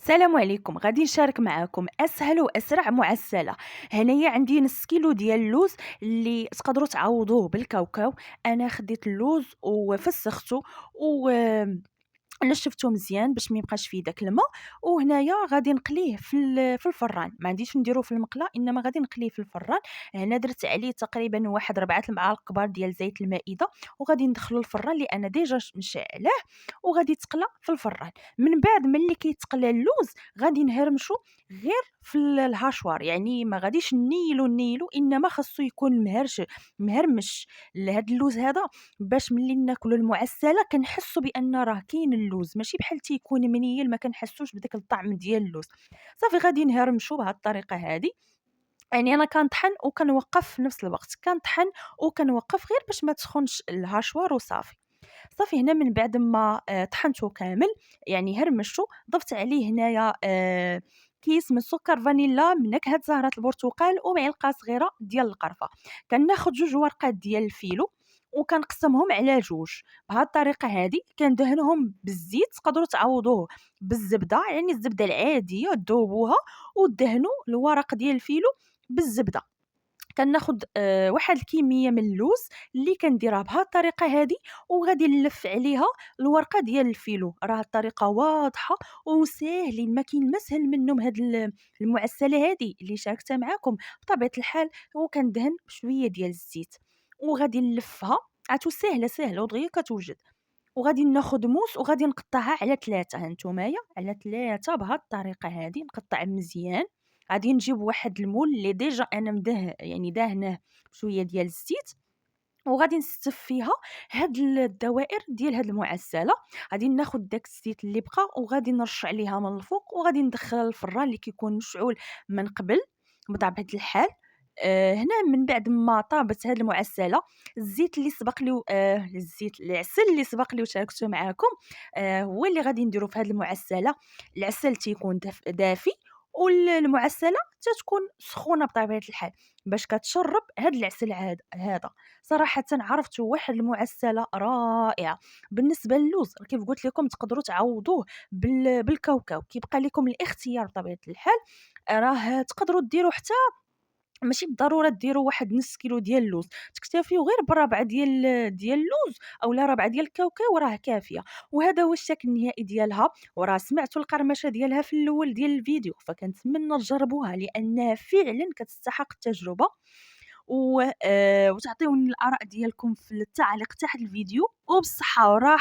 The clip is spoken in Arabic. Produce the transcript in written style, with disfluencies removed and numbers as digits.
السلام عليكم. غادي نشارك معكم اسهل واسرع معسله. هنايا عندي نص كيلو ديال اللوز اللي تقدروا تعوضوه بالكاوكاو. انا خديت اللوز وفسخته و نشفته مزيان باش ما يبقاش فيه داك الماء. وهنايا غادي نقليه في الفران، ما عنديش نديروه في المقله، انما غادي نقليه في الفران. هنا درت عليه تقريبا واحد 4 المعالق كبار ديال زيت المائده، وغادي ندخلو الفران لان ديجا مشعلاه، وغادي يتقلى في الفران. من بعد ملي كيتقلى اللوز غادي نهرمشو غير في الهاشوار، يعني ما غاديش نيلو انما خاصو يكون مهرمش لهاد اللوز هذا، باش ملي ناكلو المعسّلة كنحسّو بأن راه كاين اللوز، ماشي بحال تيكون منيّل ما كنحسّوش بداك الطعم ديال اللوز. صافي غادي نهرمشو بهاد الطريقة هادي. يعني أنا كنطحن وكنوقّف في نفس الوقت، كنطحن وكنوقّف غير باش ما تسخنش الهاشوار وصافي. صافي هنا من بعد ما طحنته كامل، يعني هرمشته، ضفت عليه هنايا كيس من سكر فانيلا من نكهة زهرة البرتقال ومعلقة صغيرة ديال القرفة. كناخد 2 ورقات ديال الفيلو وكنقسمهم على 2. بهاد الطريقة هادي كندهنهم بالزيت، تقدروا تعوضوه بالزبدة، يعني الزبدة العادية تذوبوها ودهنوا الورق ديال الفيلو بالزبدة. كناخد واحد الكمية من اللوز اللي كنديرها بهاد الطريقة هادي، وغادي نلف عليها الورقة ديال الفيلو. راه الطريقة واضحة وساهلين، ما كاين ما سهل منهم هاد المعسلة هادي اللي شاركتها معاكم بطبيعة الحال. وكندهن بشوية ديال الزيت وغادي نلفها، عرفتو ساهلة ودغيا كتوجد. وغادي ناخد موس وغادي نقطعها على 3، هانتومايا على 3 بهاد الطريقة هادي، نقطع مزيان. غادي نجيب واحد المول اللي ديجا أنا يعني داهناه بشوية ديال الزيت، وغادي نستف فيها هاد الدوائر ديال هاد المعسّلة. غادي ناخد داك الزيت اللي بقى وغادي نرش عليها من الفوق، وغادي ندخلها للفران اللي كيكون مشعول من قبل بطبيعة الحال. هنا من بعد ما طابت هاد المعسّلة، الزيت اللي سبق لي العسل اللي سبق لي وشاركته معاكم، هو اللي غادي نديرو في هاد المعسّلة. العسل تيكون دافي المعسّلة تتكون سخونة بطبيعة الحال باش كتشرب هاد العسل هذا. صراحةً عرفت واحد المعسّلة رائعة. بالنسبة للوز كيف قلت لكم تقدروا تعوضوه بالكاوكاو، كيبقى لكم الاختيار بطبيعة الحال. راه تقدروا ديروا حتى، ماشي بالضرورة ديروا واحد نص كيلو ديال اللوز، تكتفيو غير بربعة ديال اللوز أولا ربعة ديال الكاوكاو راه كافية. وهذا هو الشكل النهائي ديالها، وراه سمعتوا القرمشة ديالها في الأول ديال الفيديو، فكنتمنى تجربوها لأنها فعلًا كتستحق التجربة. وتعطيوني الآراء ديالكم في التعليق تحت الفيديو، وبالصحة والراحة.